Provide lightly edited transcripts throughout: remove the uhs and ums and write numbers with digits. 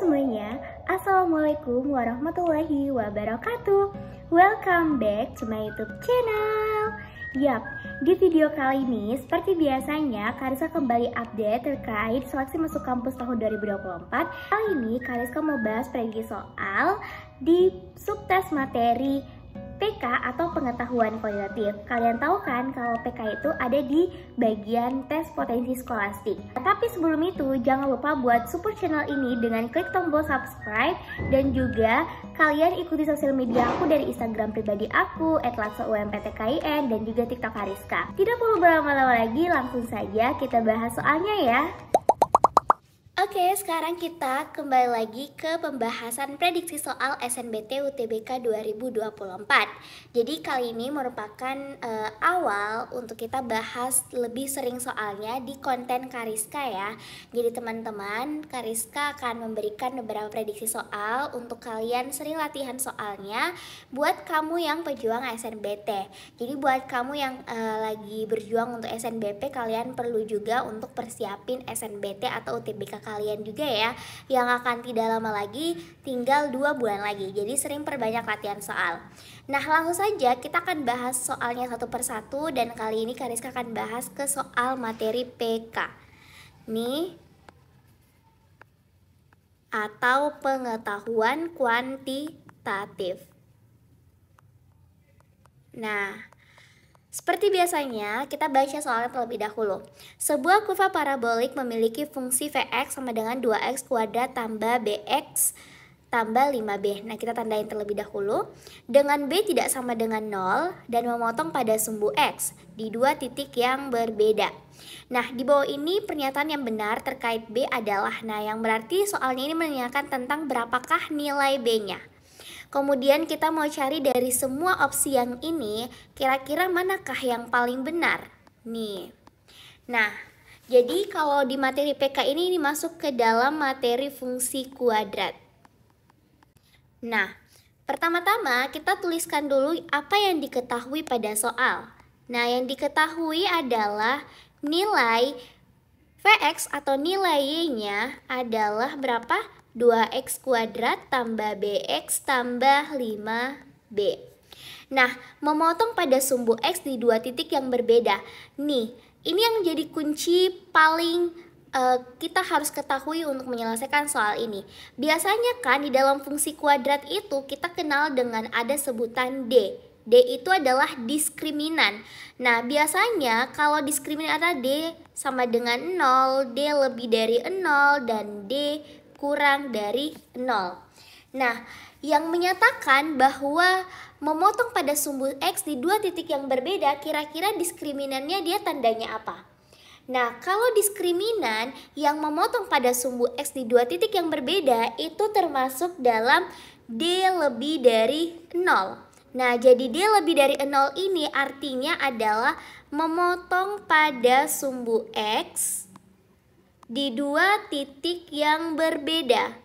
semuanya, Assalamualaikum warahmatullahi wabarakatuh. Welcome back to my YouTube channel. Yap, di video kali ini seperti biasanya Kariska kembali update terkait seleksi masuk kampus tahun 2024. Kali ini Kariska mau bahas prediksi soal di subtes materi PK atau pengetahuan kualitatif. Kalian tahu kan kalau PK itu ada di bagian tes potensi skolastik. Tapi sebelum itu jangan lupa buat support channel ini dengan klik tombol subscribe dan juga kalian ikuti sosial media aku dari Instagram pribadi aku @latsa_umptkIN dan juga TikTok Kariska. Tidak perlu berlama-lama lagi, langsung saja kita bahas soalnya ya. Oke, sekarang kita kembali lagi ke pembahasan prediksi soal SNBT UTBK 2024. Jadi kali ini merupakan awal untuk kita bahas lebih sering soalnya di konten Kariska ya. Jadi teman-teman, Kariska akan memberikan beberapa prediksi soal untuk kalian sering latihan soalnya buat kamu yang pejuang SNBT. Jadi buat kamu yang lagi berjuang untuk SNBP, kalian perlu juga untuk persiapin SNBT atau UTBK kalian juga ya, yang akan tidak lama lagi, tinggal 2 bulan lagi. Jadi sering perbanyak latihan soal. Nah, langsung saja kita akan bahas soalnya satu persatu, dan kali ini Kariska akan bahas ke soal materi PK nih, atau pengetahuan kuantitatif. Nah, seperti biasanya, kita baca soalnya terlebih dahulu. Sebuah kurva parabolik memiliki fungsi Vx sama dengan 2x kuadrat tambah bx tambah 5b. Nah, kita tandain terlebih dahulu. Dengan b tidak sama dengan 0 dan memotong pada sumbu x di 2 titik yang berbeda. Nah, di bawah ini pernyataan yang benar terkait b adalah, nah yang berarti soalnya ini menanyakan tentang berapakah nilai b-nya. Kemudian kita mau cari dari semua opsi yang ini, kira-kira manakah yang paling benar? Nih. Nah, jadi kalau di materi PK ini masuk ke dalam materi fungsi kuadrat. Nah, pertama-tama kita tuliskan dulu apa yang diketahui pada soal. Nah, yang diketahui adalah nilai Vx atau nilai y-nya adalah berapa? 2x kuadrat tambah bx tambah 5b. Nah, memotong pada sumbu x di 2 titik yang berbeda. Nih, ini yang jadi kunci paling kita harus ketahui untuk menyelesaikan soal ini. Biasanya kan di dalam fungsi kuadrat itu kita kenal dengan ada sebutan d. D itu adalah diskriminan. Nah, biasanya kalau diskriminan ada d sama dengan 0, d lebih dari 0, dan d kurang dari 0. Nah, yang menyatakan bahwa memotong pada sumbu x di 2 titik yang berbeda, kira-kira diskriminannya dia tandanya apa? Nah, kalau diskriminan yang memotong pada sumbu x di 2 titik yang berbeda itu termasuk dalam d lebih dari 0. Nah, jadi d lebih dari 0 ini artinya adalah memotong pada sumbu x di 2 titik yang berbeda.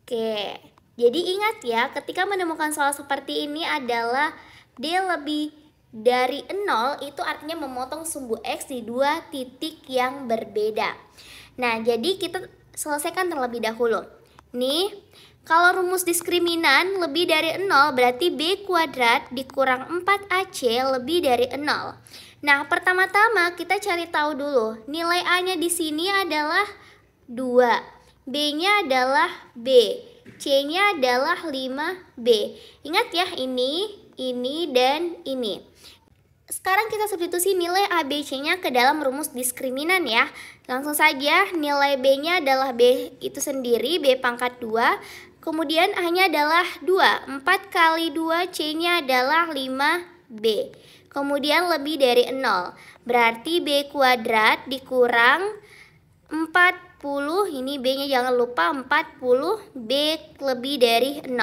Oke, jadi ingat ya, ketika menemukan soal seperti ini adalah d lebih dari 0 itu artinya memotong sumbu x di 2 titik yang berbeda. Nah, jadi kita selesaikan terlebih dahulu. Nih, kalau rumus diskriminan lebih dari 0 berarti b kuadrat dikurang 4ac lebih dari 0. Nah, pertama-tama kita cari tahu dulu. Nilai A-nya di sini adalah 2. B-nya adalah B. C-nya adalah 5B. Ingat ya, ini, dan ini. Sekarang kita substitusi nilai A, B, C-nya ke dalam rumus diskriminan ya. Langsung saja, nilai B-nya adalah B itu sendiri, B pangkat 2. Kemudian A-nya adalah 2. 4 kali 2, C-nya adalah 5B. Kemudian lebih dari 0. Berarti B kuadrat dikurang 40. Ini B-nya jangan lupa 40. B lebih dari 0.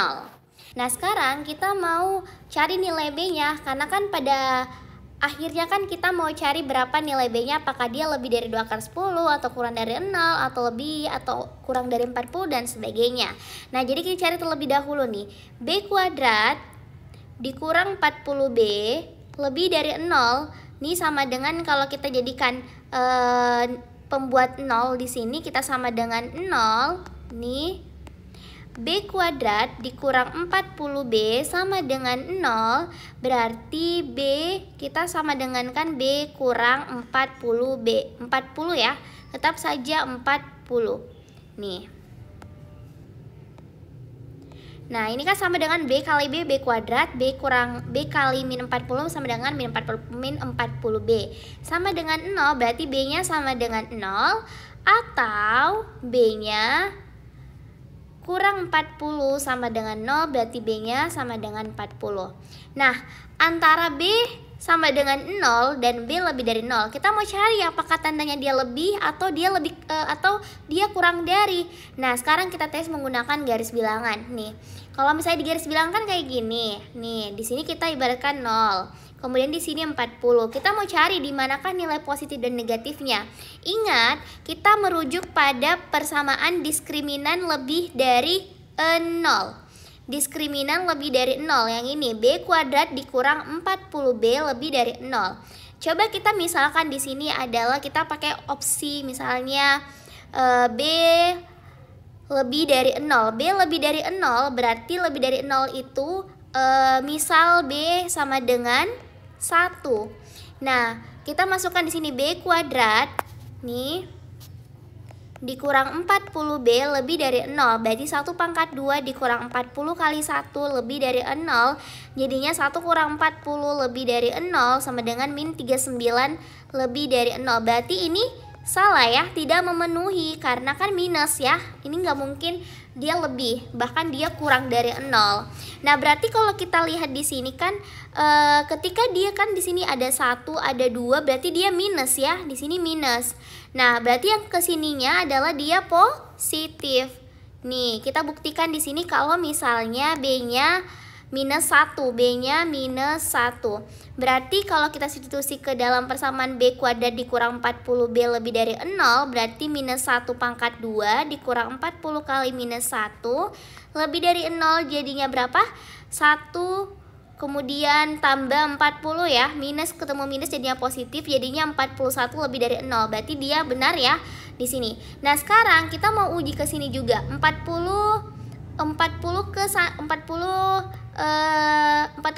Nah, sekarang kita mau cari nilai B-nya. Karena kan pada akhirnya kan kita mau cari berapa nilai B-nya. Apakah dia lebih dari 2 akar 10 atau kurang dari 0 atau lebih atau kurang dari 40 dan sebagainya. Nah, jadi kita cari terlebih dahulu nih. B kuadrat dikurang 40B lebih dari 0, nih sama dengan kalau kita jadikan pembuat 0 di sini kita sama dengan 0 Nih, B kuadrat dikurang 40B sama dengan 0. Berarti B kita sama dengan kan B kurang 40B. 40 ya, tetap saja 40. Nih. Nah, ini kan sama dengan B kali B kuadrat, B kali min 40 sama dengan min 40B. Sama dengan 0, berarti B-nya sama dengan 0, atau B-nya kurang 40 sama dengan 0, berarti B-nya sama dengan 40. Nah, antara B sama dengan 0 dan B lebih dari 0, kita mau cari apakah tandanya dia lebih atau dia kurang dari. Nah, sekarang kita tes menggunakan garis bilangan. Nih, kalau misalnya di garis bilangan kan kayak gini. Nih, di sini kita ibaratkan 0. Kemudian di sini 40. Kita mau cari di manakah nilai positif dan negatifnya. Ingat, kita merujuk pada persamaan diskriminan lebih dari 0. Diskriminan lebih dari 0 yang ini, B kuadrat dikurang 40B lebih dari 0. Coba kita misalkan di sini adalah kita pakai opsi misalnya B lebih dari 0. B lebih dari 0 berarti lebih dari 0 itu misal B sama dengan 1. Nah, kita masukkan di sini B kuadrat nih dikurang 40B lebih dari 0. Berarti 1 pangkat 2 dikurang 40 kali 1 lebih dari 0. Jadinya 1 kurang 40 lebih dari 0 sama dengan min 39 lebih dari 0. Berarti ini salah ya, tidak memenuhi karena kan minus ya. Ini nggak mungkin dia lebih, bahkan dia kurang dari 0. Nah, berarti kalau kita lihat di sini kan ketika dia kan di sini ada 1, ada 2, berarti dia minus ya. Di sini minus. Nah, berarti yang kesininya adalah dia positif. Nih, kita buktikan di sini kalau misalnya B-nya minus 1, B-nya minus 1. Berarti kalau kita substitusi ke dalam persamaan B kuadrat dikurang 40B lebih dari 0, berarti minus 1 pangkat 2 dikurang 40 kali minus 1 lebih dari 0, jadinya berapa? 1 kemudian tambah 40 ya, minus ketemu minus jadinya positif, jadinya 41 lebih dari 0. Berarti dia benar ya di sini. Nah, sekarang kita mau uji ke sini juga. 4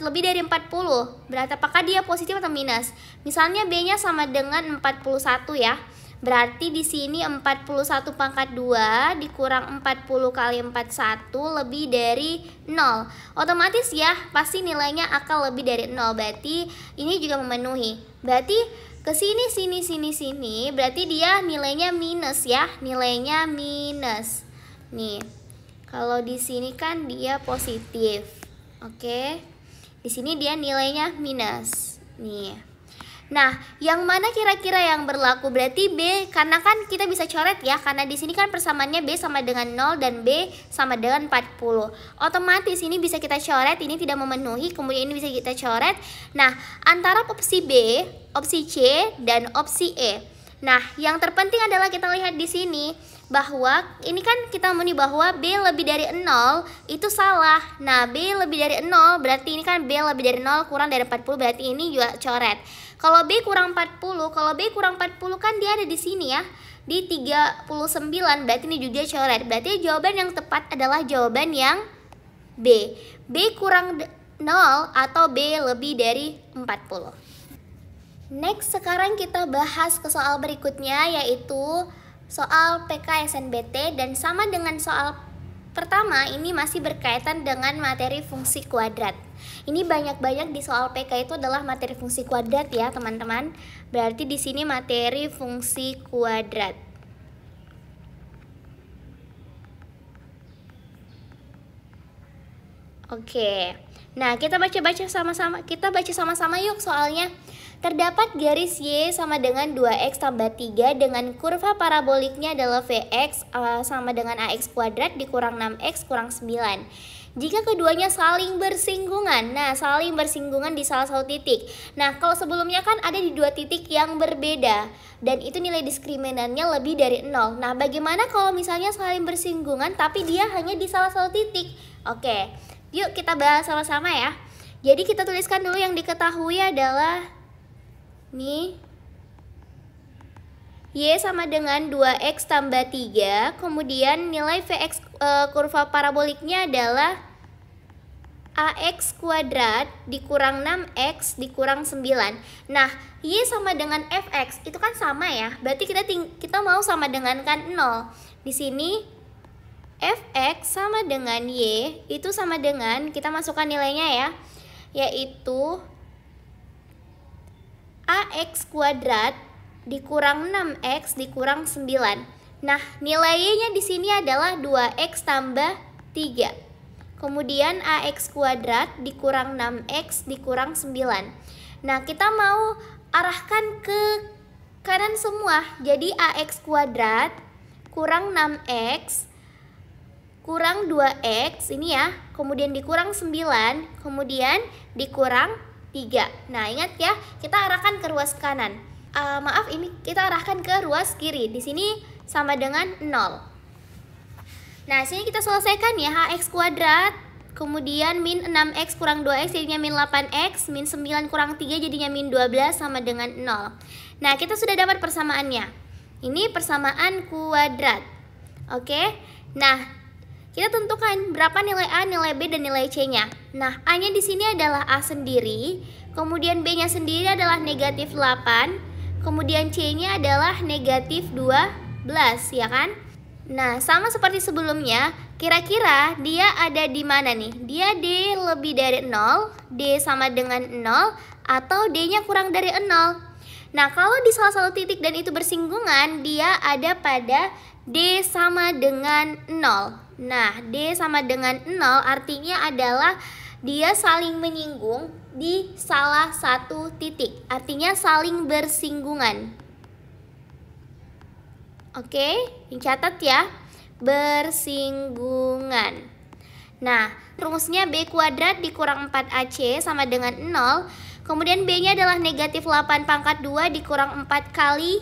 lebih dari 40. Berarti apakah dia positif atau minus? Misalnya B-nya sama dengan 41 ya. Berarti di sini 41 pangkat 2 dikurang 40 kali 41 lebih dari 0. Otomatis ya, pasti nilainya akan lebih dari 0. Berarti ini juga memenuhi. Berarti ke sini, berarti dia nilainya minus ya. Nilainya minus. Nih, kalau di sini kan dia positif. Oke. Di sini dia nilainya minus. Nih. Nah, yang mana kira-kira yang berlaku? Berarti B, karena kan kita bisa coret ya, karena di sini kan persamaannya B sama dengan 0 dan B sama dengan 40. Otomatis ini bisa kita coret, ini tidak memenuhi, kemudian ini bisa kita coret. Nah, antara opsi B, opsi C, dan opsi E. Nah, yang terpenting adalah kita lihat di sini bahwa ini kan kita meni bahwa B lebih dari 0 itu salah. Nah, B lebih dari 0 berarti ini kan B lebih dari 0 kurang dari 40, berarti ini juga coret. Kalau B kurang 40, kan dia ada di sini ya, di 39, berarti ini juga coret. Berarti jawaban yang tepat adalah jawaban yang B. B kurang 0 atau B lebih dari 40. Next, sekarang kita bahas ke soal berikutnya, yaitu soal PK/SNBT, dan sama dengan soal pertama ini masih berkaitan dengan materi fungsi kuadrat. Ini banyak di soal PK itu adalah materi fungsi kuadrat ya, teman-teman. Berarti di sini materi fungsi kuadrat. Oke. Nah, kita baca sama-sama yuk soalnya. Terdapat garis Y sama dengan 2X tambah 3 dengan kurva paraboliknya adalah Vx sama dengan AX kuadrat dikurang 6X kurang 9. Jika keduanya saling bersinggungan, nah saling bersinggungan di salah satu titik. Nah, kalau sebelumnya kan ada di dua titik yang berbeda dan itu nilai diskriminannya lebih dari 0. Nah, bagaimana kalau misalnya saling bersinggungan tapi dia hanya di salah satu titik? Oke, yuk kita bahas sama-sama ya. Jadi kita tuliskan dulu yang diketahui adalah nih Y sama dengan 2X tambah 3. Kemudian nilai Vx kurva paraboliknya adalah AX kuadrat dikurang 6X dikurang 9. Nah, Y sama dengan Fx itu kan sama ya. Berarti kita mau sama dengan kan 0. Di sini Fx sama dengan Y itu sama dengan, kita masukkan nilainya ya, yaitu AX kuadrat dikurang 6X dikurang 9. Nah, nilai Y-nya di sini adalah 2X tambah 3. Kemudian AX kuadrat dikurang 6X dikurang 9. Nah, kita mau arahkan ke kanan semua. Jadi AX kuadrat kurang 6X kurang 2X ini ya. Kemudian dikurang 9, kemudian dikurang 3. Nah, ingat ya, kita arahkan ke ruas kanan. Maaf, ini kita arahkan ke ruas kiri. Di sini sama dengan 0. Nah, sini kita selesaikan ya. HX kuadrat, kemudian min 6X kurang 2X jadinya min 8X, min 9 kurang 3 jadinya min 12 sama dengan 0. Nah, kita sudah dapat persamaannya. Ini persamaan kuadrat. Oke. Nah, kita tentukan berapa nilai A, nilai B, dan nilai C-nya. Nah, A-nya di sini adalah A sendiri, kemudian B-nya sendiri adalah negatif 8, kemudian C-nya adalah negatif 12, ya kan? Nah, sama seperti sebelumnya, kira-kira dia ada di mana nih? Dia D lebih dari 0, D sama dengan 0, atau D-nya kurang dari 0. Nah, kalau di salah satu titik dan itu bersinggungan, dia ada pada D sama dengan 0. Nah, D sama dengan 0 artinya adalah dia saling menyinggung di salah satu titik. Artinya saling bersinggungan. Oke, dicatat ya. Bersinggungan. Nah, rumusnya B kuadrat dikurang 4AC sama dengan 0. Kemudian B-nya adalah negatif 8 pangkat 2 dikurang 4 kali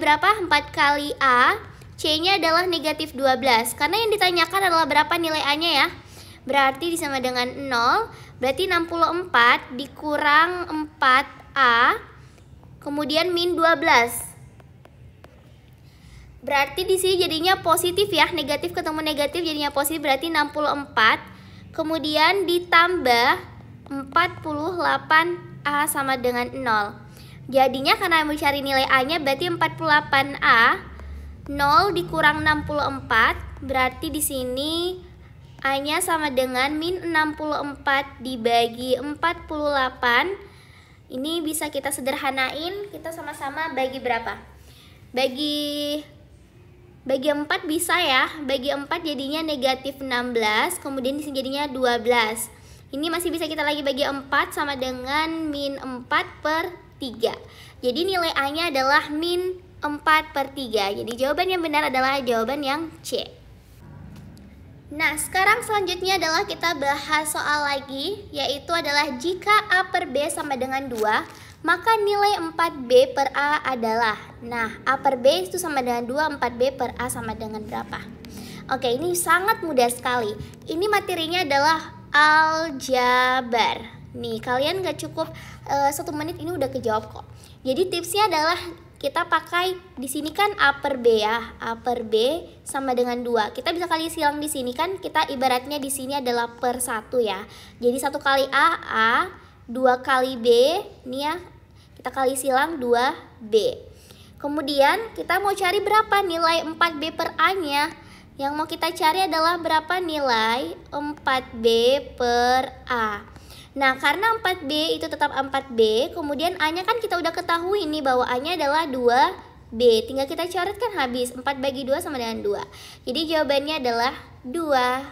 berapa? 4 kali A. C-nya adalah negatif 12. Karena yang ditanyakan adalah berapa nilai A-nya ya. Berarti sama dengan 0. Berarti 64 dikurang 4A. Kemudian min 12. Berarti di sini jadinya positif ya. Negatif ketemu negatif jadinya positif, berarti 64. Kemudian ditambah 48A sama dengan 0. Jadinya karena mau cari nilai A-nya berarti 48A. 0 dikurang 64, berarti di sini A-nya sama dengan min 64 dibagi 48. Ini bisa kita sederhanain, kita sama-sama bagi berapa? Bagi 4 bisa ya. Bagi 4 jadinya negatif 16, kemudian di sini jadinya 12. Ini masih bisa kita lagi bagi 4 sama dengan min 4/3. Jadi nilai A-nya adalah min 4/3. Jadi jawaban yang benar adalah jawaban yang C. Nah, sekarang selanjutnya adalah kita bahas soal lagi, yaitu adalah jika A per B sama dengan 2, maka nilai 4B per A adalah. Nah, A per B itu sama dengan 2, 4B per A sama dengan berapa? Oke, ini sangat mudah sekali. Ini materinya adalah aljabar. Nih, kalian gak cukup 1 menit ini udah kejawab kok. Jadi tipsnya adalah kita pakai di sini kan A per B ya. A per B sama dengan 2. Kita bisa kali silang di sini kan, kita ibaratnya di sini adalah per 1 ya. Jadi 1 kali A, 2 kali B, nih ya. Kita kali silang 2B. Kemudian kita mau cari berapa nilai 4B per A-nya. Yang mau kita cari adalah berapa nilai 4B per A. Nah, karena 4B itu tetap 4B, kemudian A-nya kan kita udah ketahui nih bahwa A-nya adalah 2B. Tinggal kita coret kan habis. 4 bagi 2 sama dengan 2. Jadi jawabannya adalah 2.